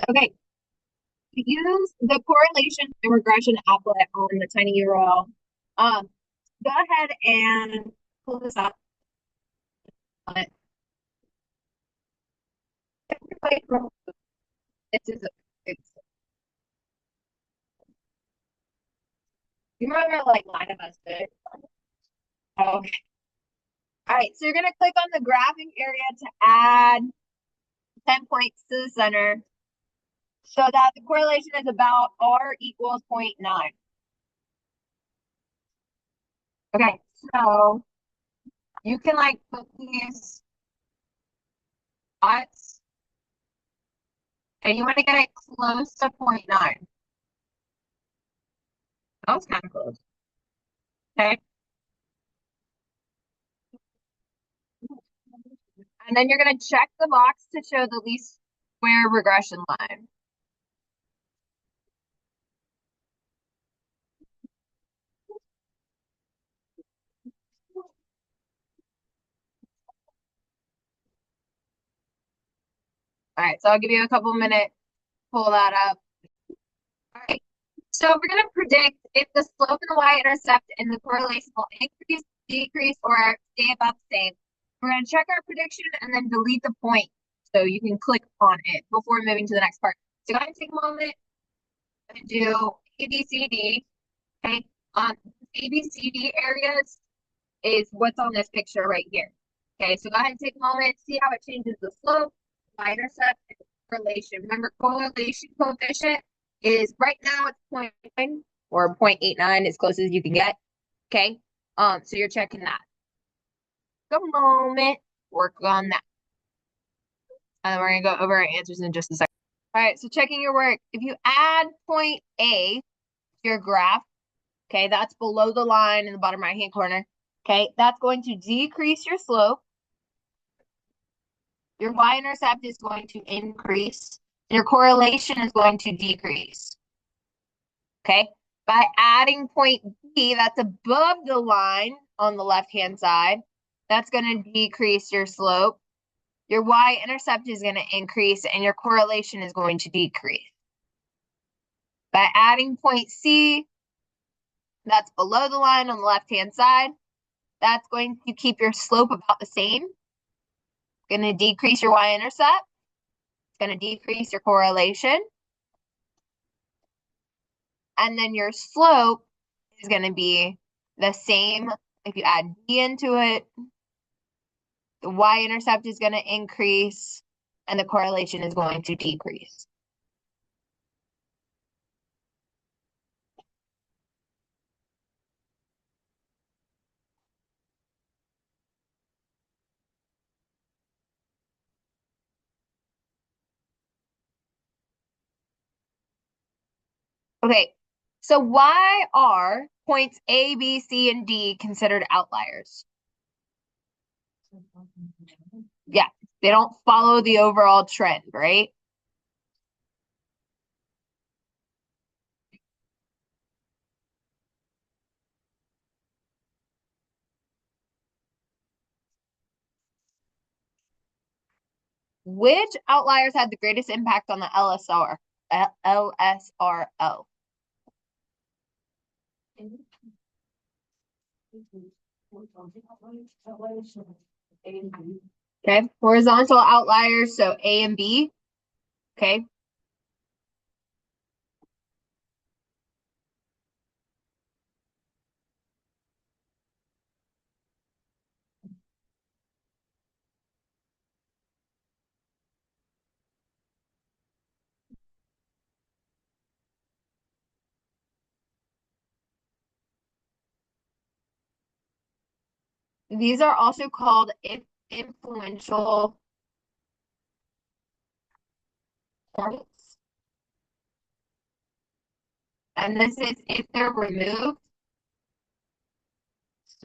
Okay, to use the correlation and regression applet on the tiny URL, um, go ahead and pull this up. It's just it's you remember like line of us did. Okay. All right, so you're gonna click on the graphing area to add 10 points to the center so that the correlation is about R equals 0.9. Okay, so you can like put these dots and you want to get it close to 0.9. That was kind of close. Okay. And then you're going to check the box to show the least square regression line. All right, so I'll give you a couple minutes, pull that up. All right, so we're going to predict if the slope and the y-intercept and the correlation will increase, decrease, or stay about the same. We're going to check our prediction and then delete the point so you can click on it before moving to the next part. So go ahead and take a moment and do A, B, C, D. Okay, A, B, C, D areas is what's on this picture right here. Okay, so go ahead and take a moment, see how it changes the slope, y-intercept, and correlation. Remember, correlation coefficient is right now it's 0.9 or 0.89, as close as you can get. Okay, so you're checking that. Take a moment, work on that. And then we're gonna go over our answers in just a second. All right, so checking your work. If you add point A to your graph, okay, that's below the line in the bottom right-hand corner. Okay, that's going to decrease your slope. Your y-intercept is going to increase. Your correlation is going to decrease. Okay, by adding point B, that's above the line on the left-hand side, that's going to decrease your slope. Your y-intercept is going to increase and your correlation is going to decrease. By adding point C, that's below the line on the left-hand side, that's going to keep your slope about the same. Going to decrease your y-intercept. It's going to decrease your correlation. And then your slope is going to be the same. If you add D into it, the y-intercept is going to increase and the correlation is going to decrease. Okay, so why are points A, B, C, and D considered outliers? Yeah, they don't follow the overall trend, right? Which outliers had the greatest impact on the LSRO? Okay, horizontal outliers, so A and B. Okay. These are also called influential points. And this is if they're removed,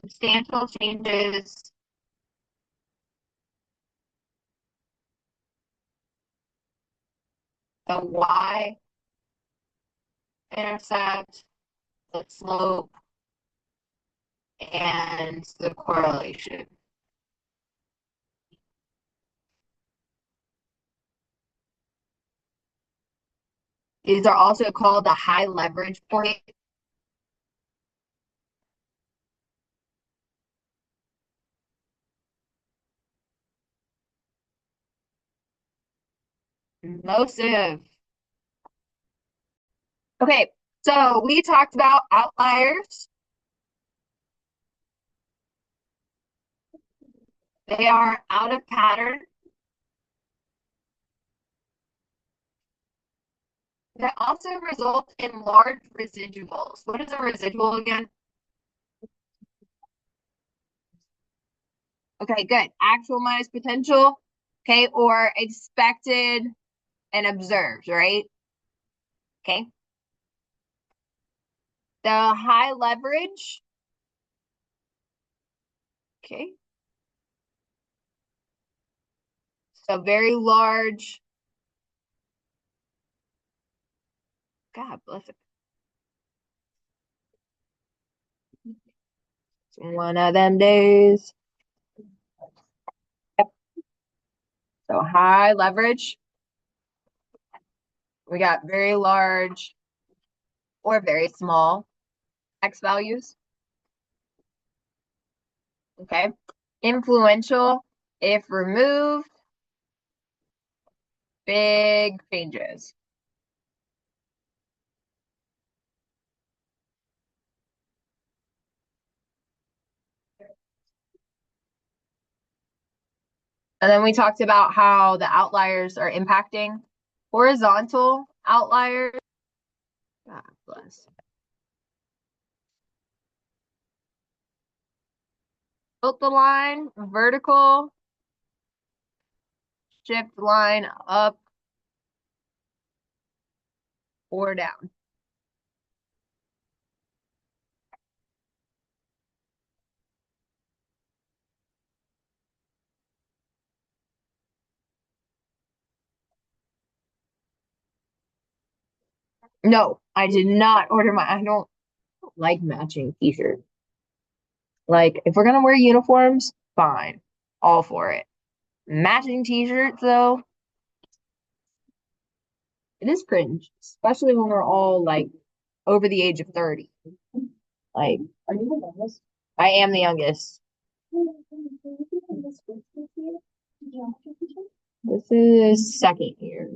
substantial changes the y-intercept, the slope, and the correlation. These are also called the high leverage point. MOSIF. Okay, so we talked about outliers. They are out of pattern. They also result in large residuals. What is a residual again? Okay, good. Actual minus potential. Okay, or expected and observed, right? Okay. The high leverage. Okay. So very large. God bless it. It's one of them days. Yep. So high leverage. We got very large or very small X values. Okay. Influential if removed. Big changes. And then we talked about how the outliers are impacting horizontal outliers. God bless. Tilt the line, vertical, shift line up or down. No, I did not order I don't like matching t-shirts. Like, if we're gonna wear uniforms, fine. All for it. Matching t-shirts, though, it is cringe, especially when we're all like over the age of 30. Like, are you the youngest? I am the youngest. This is second year.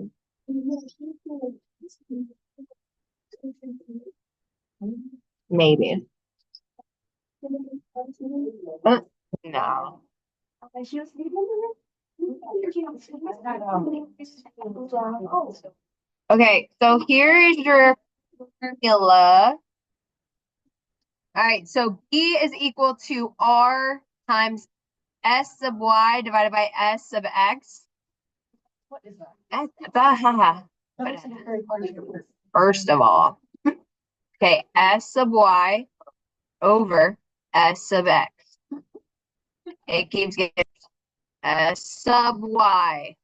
Maybe. No. Okay, so here is your formula. All right, so B is equal to R times S sub Y divided by S sub X. What is that? First of all, okay, S sub Y over S sub X. It keeps getting S sub Y,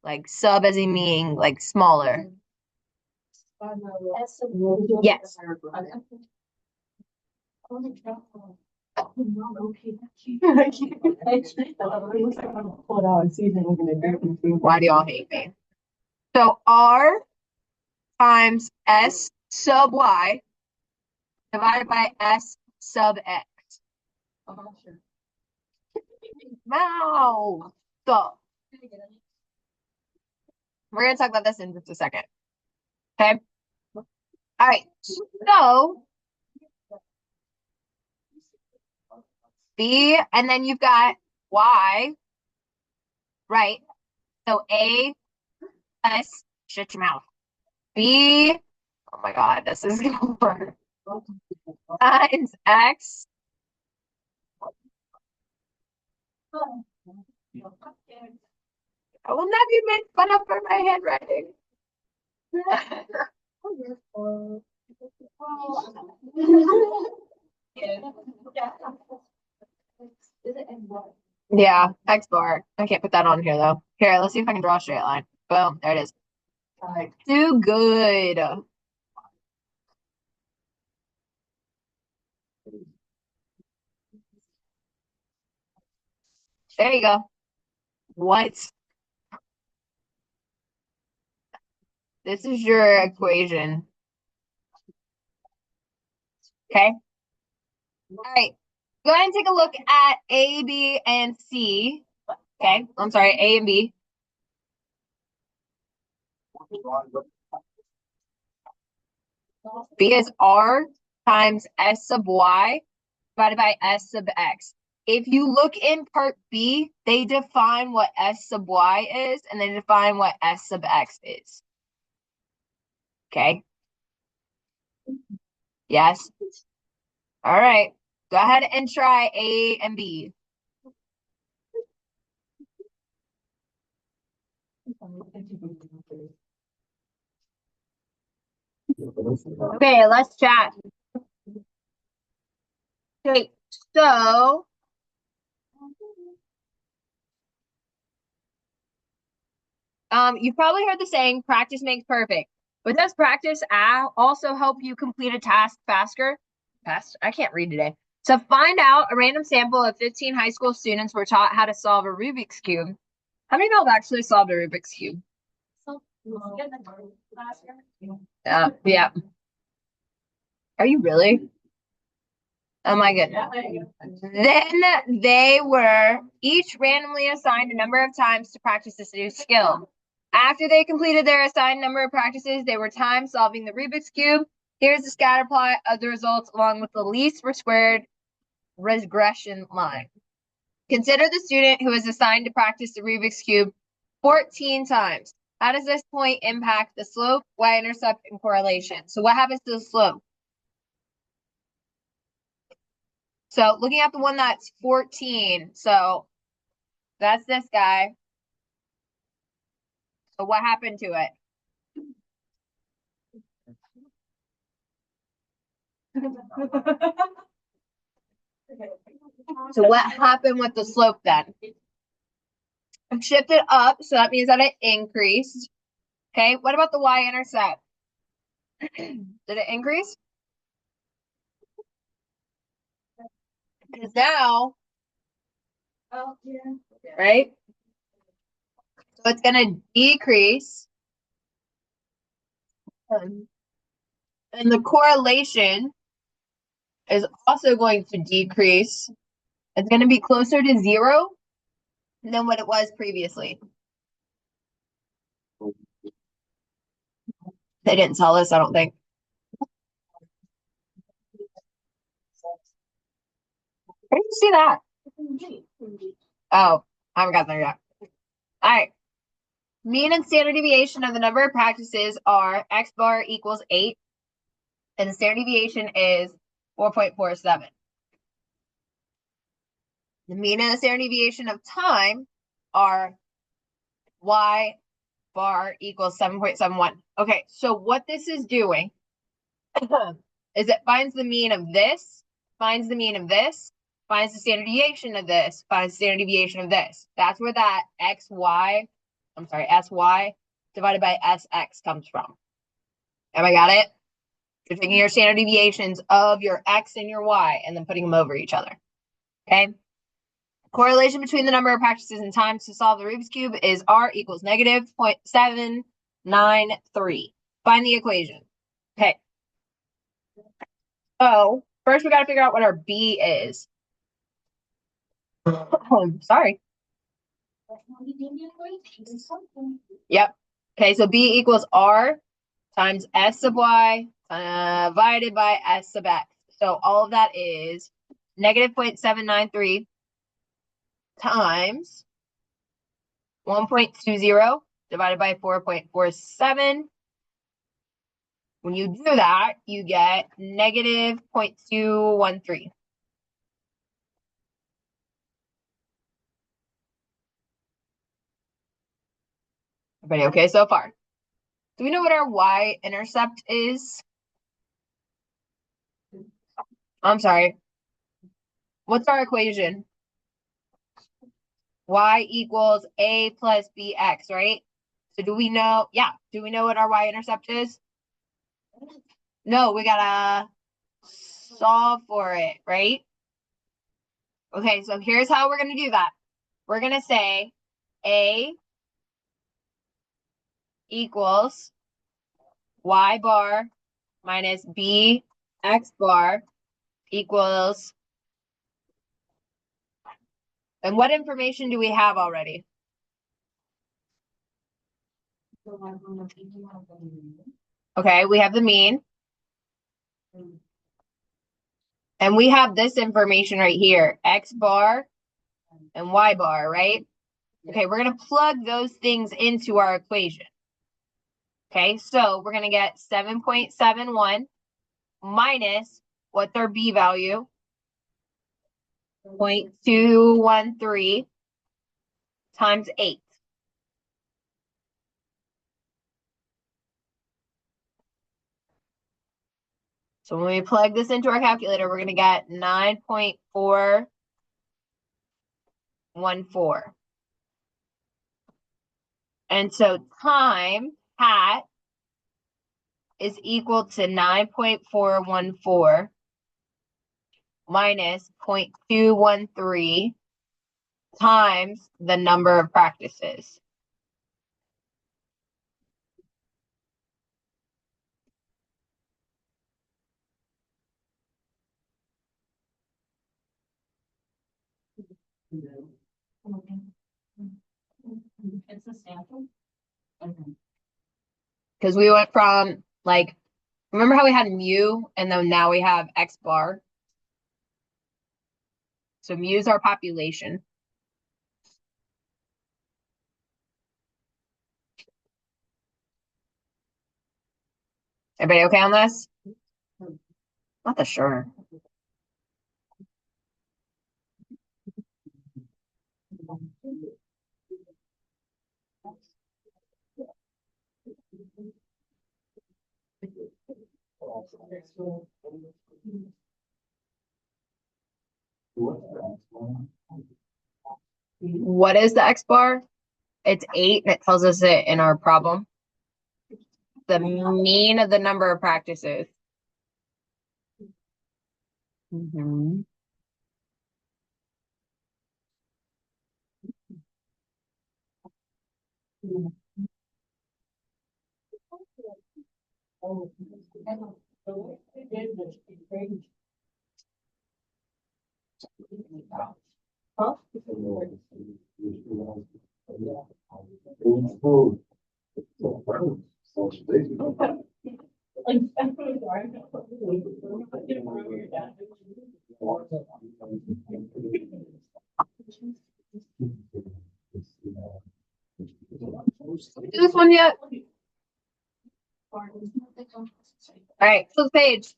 like sub as in meaning like smaller. Yes. Why do y'all hate me? So R times S sub Y divided by S sub X. Wow. So we're gonna talk about this in just a second. Okay. All right. So B, and then you've got Y, right? So A plus, shut your mouth. B, oh my God, this is gonna work. Times X. I will not be made fun of for my handwriting. Yeah, X bar. I can't put that on here though. Here, let's see if I can draw a straight line. Boom, there it is. Too good. There you go. What? This is your equation. Okay. All right. Go ahead and take a look at A, B, and C. Okay. I'm sorry, A and B. B is R times S sub Y divided by S sub X. If you look in part B, they define what S sub Y is, and they define what S sub X is. Okay. Yes. All right. Go ahead and try A and B. Okay, let's chat. Okay, so you've probably heard the saying, practice makes perfect. But does practice also help you complete a task faster? I can't read today. To find out, a random sample of 15 high school students were taught how to solve a Rubik's Cube. How many people have actually solved a Rubik's Cube? Yeah. Are you really? Oh my goodness. Then they were each randomly assigned a number of times to practice this new skill. After they completed their assigned number of practices, they were timed solving the Rubik's Cube. Here's the scatter plot of the results along with the least squared regression line. Consider the student who is assigned to practice the Rubik's Cube 14 times. How does this point impact the slope, y-intercept, and correlation? So what happens to the slope? So looking at the one that's 14, so that's this guy. So what happened to it? So what happened with the slope then? It shifted up, so that means that it increased. Okay, what about the y-intercept? Did it increase? Because now, right? So it's going to decrease. And the correlation is also going to decrease. It's going to be closer to 0 than what it was previously. They didn't tell us, I don't think. Where did you see that? Oh, I haven't gotten there yet. All right. Mean and standard deviation of the number of practices are X bar equals 8, and the standard deviation is 4.47. The mean and the standard deviation of time are Y bar equals 7.71. Okay, so what this is doing is it finds the mean of this, finds the mean of this, finds the standard deviation of this, finds the standard deviation of this. That's where that SY divided by SX comes from. Everybody got it? You're taking your standard deviations of your X and your Y and then putting them over each other. Okay? Correlation between the number of practices and times to solve the Rubik's Cube is R equals negative 0.793. Find the equation. Okay. So first we got to figure out what our B is. Oh, sorry. Yep. Okay, so B equals R times S sub Y divided by S sub X. So all of that is negative 0.793 times 1.20 divided by 4.47. When you do that, you get negative 0.213. Everybody okay so far? Do we know what our y-intercept is? I'm sorry. What's our equation? Y equals a plus bx, right? So do we know, do we know what our y-intercept is? No, we gotta solve for it, right? Okay, so here's how we're gonna do that. We're gonna say a equals y bar minus b x bar equals, and what information do we have already? Okay, we have the mean. And we have this information right here, x bar and y bar, right? Okay, we're going to plug those things into our equation. Okay, so we're going to get 7.71 minus, what's our b value? 0.213 times 8. So when we plug this into our calculator, we're going to get 9.414. And so time hat is equal to 9.414 minus 0.213 times the number of practices. It's a sample. Because we went from, like, remember how we had mu and then now we have x bar? So mu is our population. Everybody okay on this? Not the sure. What is the x bar? It's 8, and it tells us it in our problem. The mean of the number of practices. Mm-hmm. Huh? Do this one yet? All right, flip the page.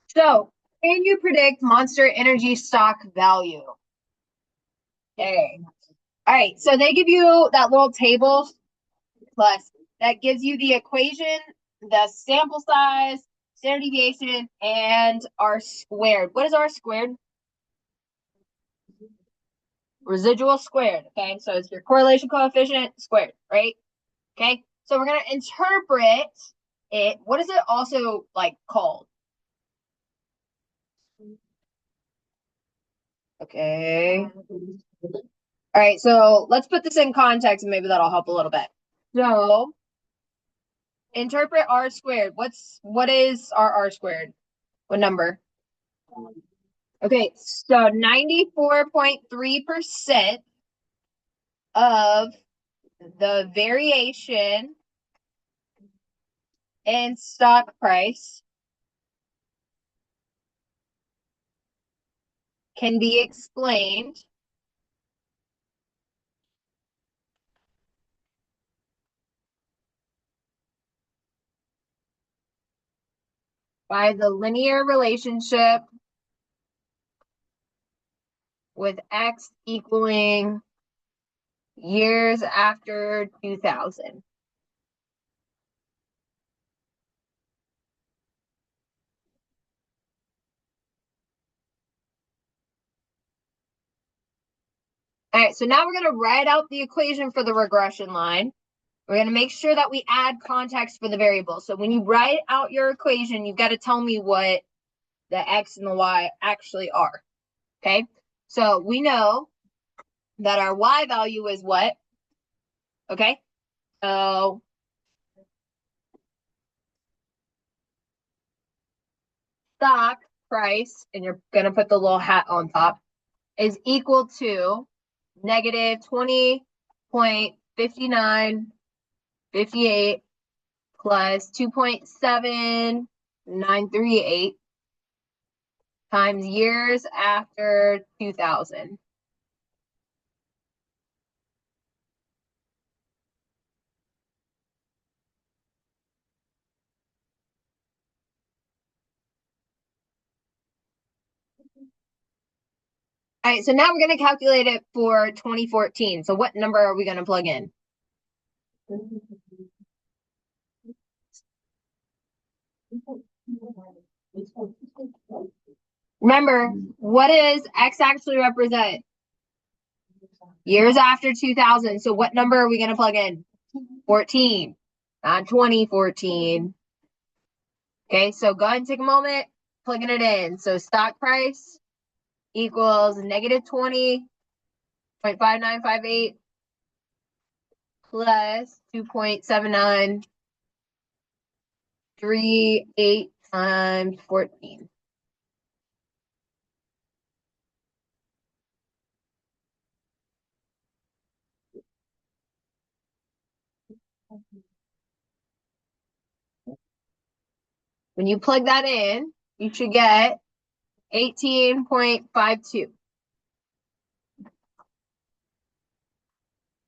So, can you predict Monster Energy stock value? Okay. All right, so they give you that little table plus that gives you the equation, the sample size, standard deviation, and R squared. What is R squared? Residual squared. Okay, so it's your correlation coefficient squared, right? Okay, so we're gonna interpret it. What is it also like called? Okay. All right, so let's put this in context and maybe that'll help a little bit. So interpret R squared. What is our R squared? What number? Okay, so 94.3% of the variation in stock price can be explained by the linear relationship with X equaling years after 2000. All right, so now we're going to write out the equation for the regression line. We're going to make sure that we add context for the variable. So when you write out your equation, you've got to tell me what the X and the Y actually are. Okay, so we know that our Y value is what? Okay, so stock price, and you're gonna put the little hat on top, is equal to negative 20.5958 plus 2.7938 times years after 2000. All right, so now we're going to calculate it for 2014. So what number are we going to plug in? Remember, what does X actually represent? Years after 2000. So what number are we going to plug in? 14, not 2014. Okay, so go ahead and take a moment, plugging it in. So stock price equals negative 20.5958 plus 2.7938 times 14. When you plug that in, you should get 18.52.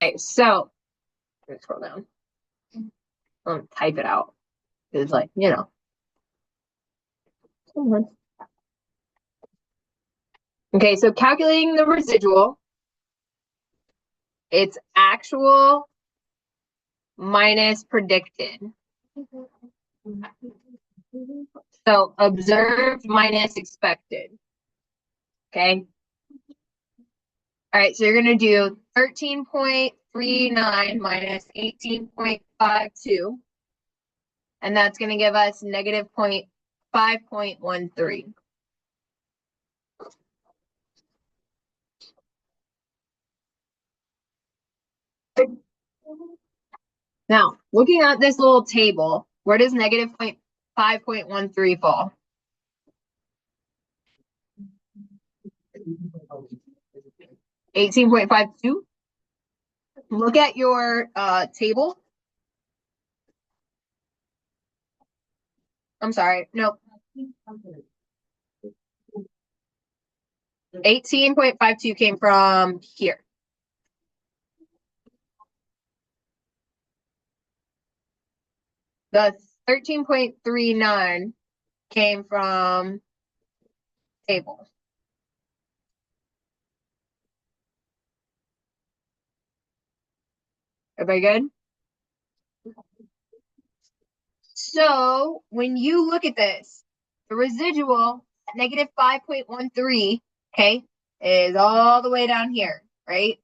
Okay, so let's scroll down. I'll type it out. It's like, you know. Okay, so calculating the residual, it's actual minus predicted. So observed minus expected. Okay. All right, so you're going to do 13.39 minus 18.52. And that's going to give us negative 5.13. Now, looking at this little table, where does negative 5.13 fall? $18.52. Look at your table. I'm sorry, no. 18.52 came from here. The 13.39 came from table. Everybody good? So when you look at this, the residual at negative 5.13, okay, is all the way down here, right?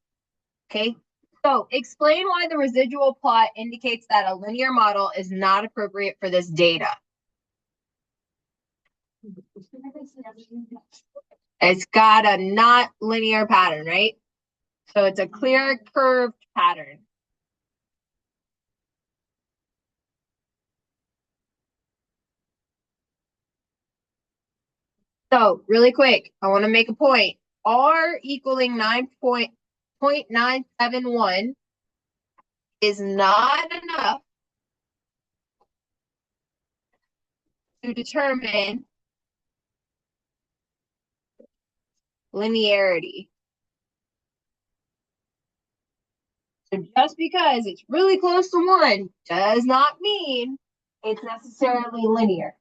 Okay. So explain why the residual plot indicates that a linear model is not appropriate for this data. It's got a not linear pattern, right? So it's a clear curved pattern. So really quick, I want to make a point. R equaling 9.971 is not enough to determine linearity. So just because it's really close to 1 does not mean it's necessarily linear.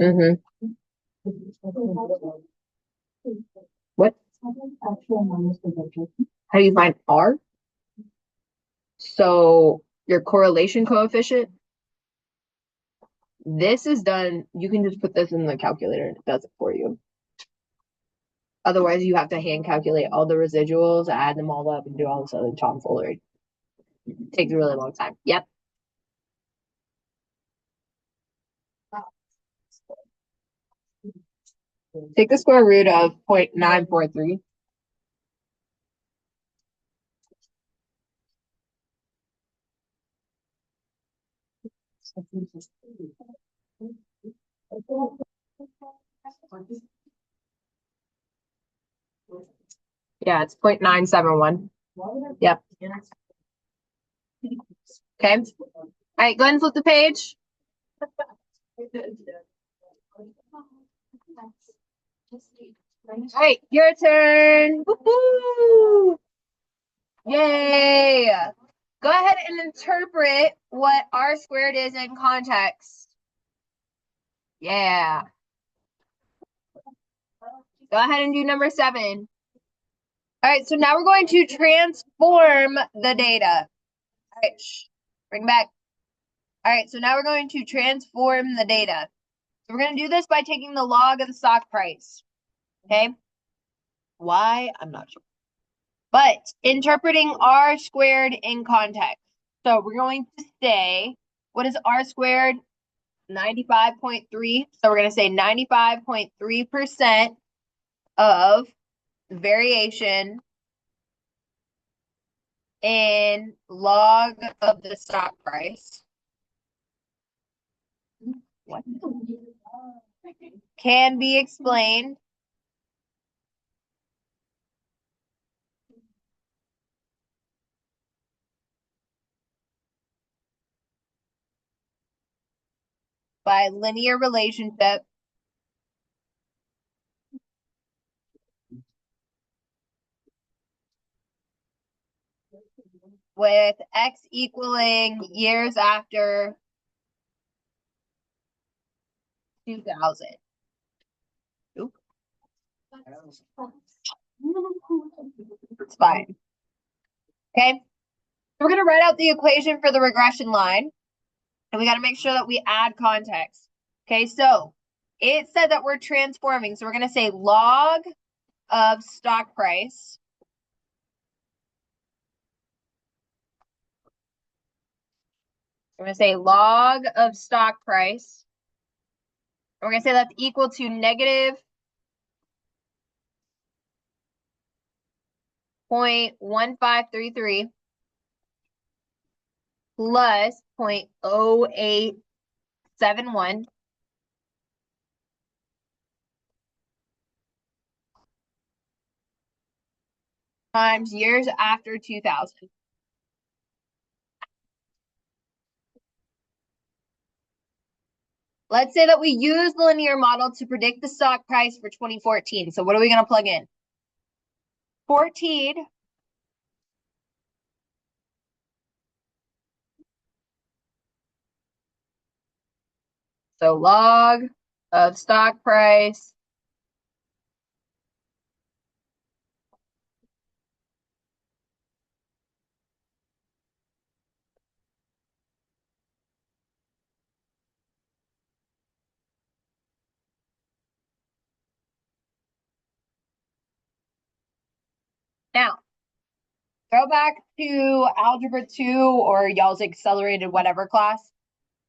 Mm-hmm. What? How do you find R? So your correlation coefficient, this is done, you can just put this in the calculator and it does it for you. Otherwise, you have to hand calculate all the residuals, add them all up, and do all this other tomfoolery. Takes a really long time. Yep. Take the square root of 0.943. Yeah, it's 0.971. Yep. Okay. All right, go ahead and flip the page. All right, your turn. Woo-hoo! Yay! Go ahead and interpret what r squared is in context. Yeah. Go ahead and do number 7. All right, so now we're going to transform the data. All right, bring back. All right, so now we're going to transform the data. So we're going to do this by taking the log of the stock price. Okay. Why? I'm not sure. But interpreting r squared in context. So we're going to say, what is r squared? 95.3. So we're going to say 95.3% of variation in log of the stock price. What? Can be explained by linear relationship with x equaling years after 2000. Oop. It's fine. Okay. We're going to write out the equation for the regression line. And we got to make sure that we add context. Okay, so it said that we're transforming. So we're going to say log of stock price. We're going to say log of stock price. And we're going to say that's equal to negative 0.1533 plus 0.0871 times years after 2000. Let's say that we use the linear model to predict the stock price for 2014. So what are we going to plug in? 14 So log of stock price now. Go back to Algebra 2 or y'all's accelerated whatever class.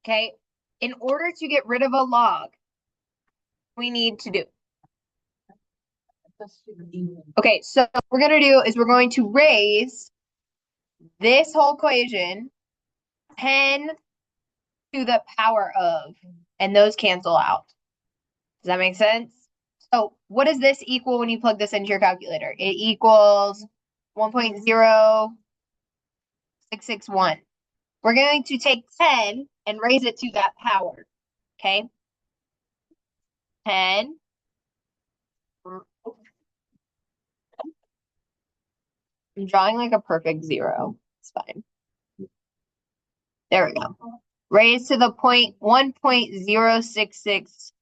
Okay. In order to get rid of a log, we need to do. Okay, so what we're going to do is we're going to raise this whole equation 10 to the power of, and those cancel out. Does that make sense? So what does this equal when you plug this into your calculator? It equals 1.0661. We're going to take 10 and raise it to that power. Okay. 10. I'm drawing like a perfect 0. It's fine. There we go. Raised to the 1.066.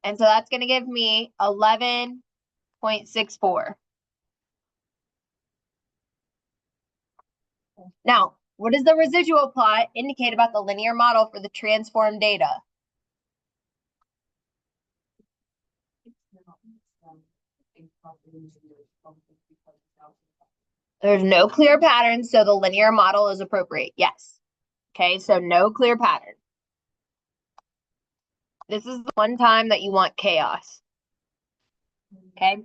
And so that's going to give me 11.64. Now, what does the residual plot indicate about the linear model for the transformed data? There's no clear pattern, so the linear model is appropriate. Yes. Okay, so no clear pattern. This is the one time that you want chaos. Okay.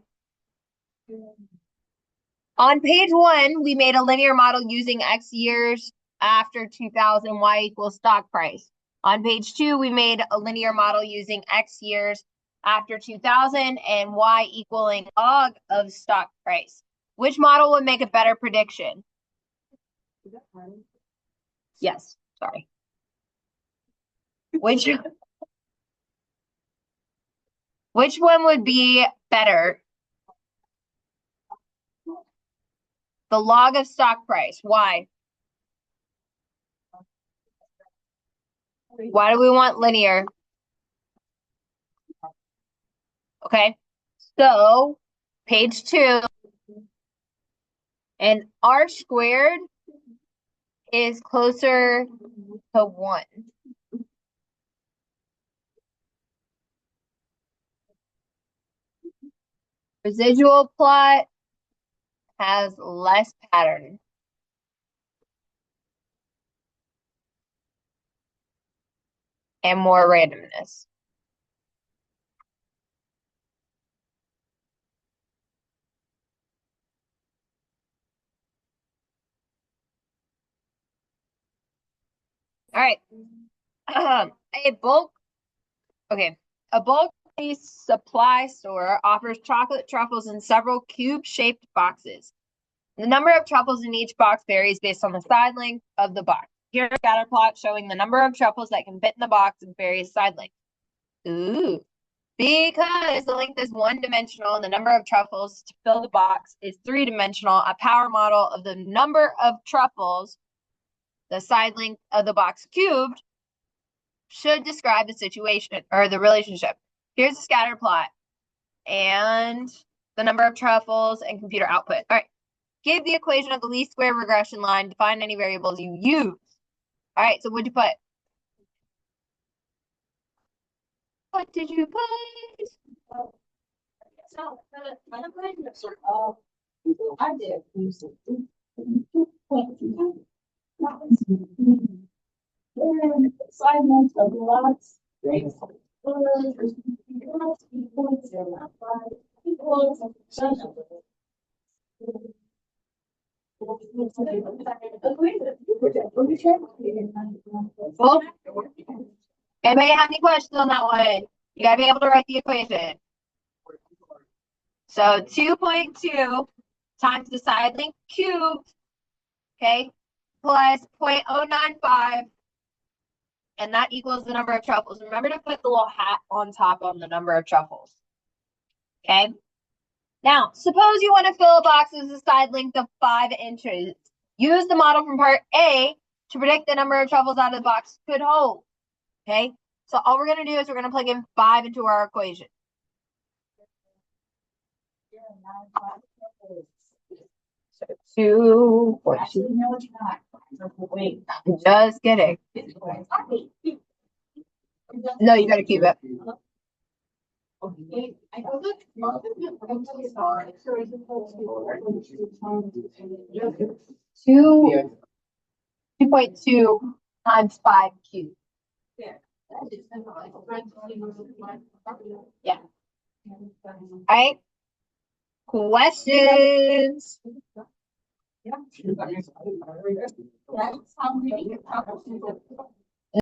On page 1, we made a linear model using X years after 2000, Y equals stock price. On page 2, we made a linear model using X years after 2000 and Y equaling log of stock price. Which model would make a better prediction? Yes, sorry. Which one would be better? The log of stock price. Why? Why do we want linear? Okay, so page 2, and R squared is closer to 1. Residual plot has less pattern. And more randomness. All right. A bulk supply store offers chocolate truffles in several cube-shaped boxes. The number of truffles in each box varies based on the side length of the box. Here's a scatter plot showing the number of truffles that can fit in the box in various side lengths. Ooh. Because the length is one-dimensional and the number of truffles to fill the box is three-dimensional, a power model of the number of truffles, the side length of the box cubed, should describe the situation or the relationship. Here's a scatter plot and the number of truffles and computer output. All right. Give the equation of the least square regression line. Define any variables you use. All right. So what'd you put? What did you put? So, I did use it. Side notes of lots. Well, anybody have any questions on that one? You gotta be able to write the equation. So 2.2 times the side length cubed, okay, plus 0.095, and that equals the number of truffles. Remember to put the little hat on top of the number of truffles. Okay. Now, suppose you want to fill a box with a side length of 5 inches. Use the model from part A to predict the number of truffles out of the box could hold. Okay. So all we're going to do is we're going to plug in 5 into our equation. So 2. Just kidding. No, you got to keep it. 2.2 times 5 cubed. Yeah. All right. Questions? That's how many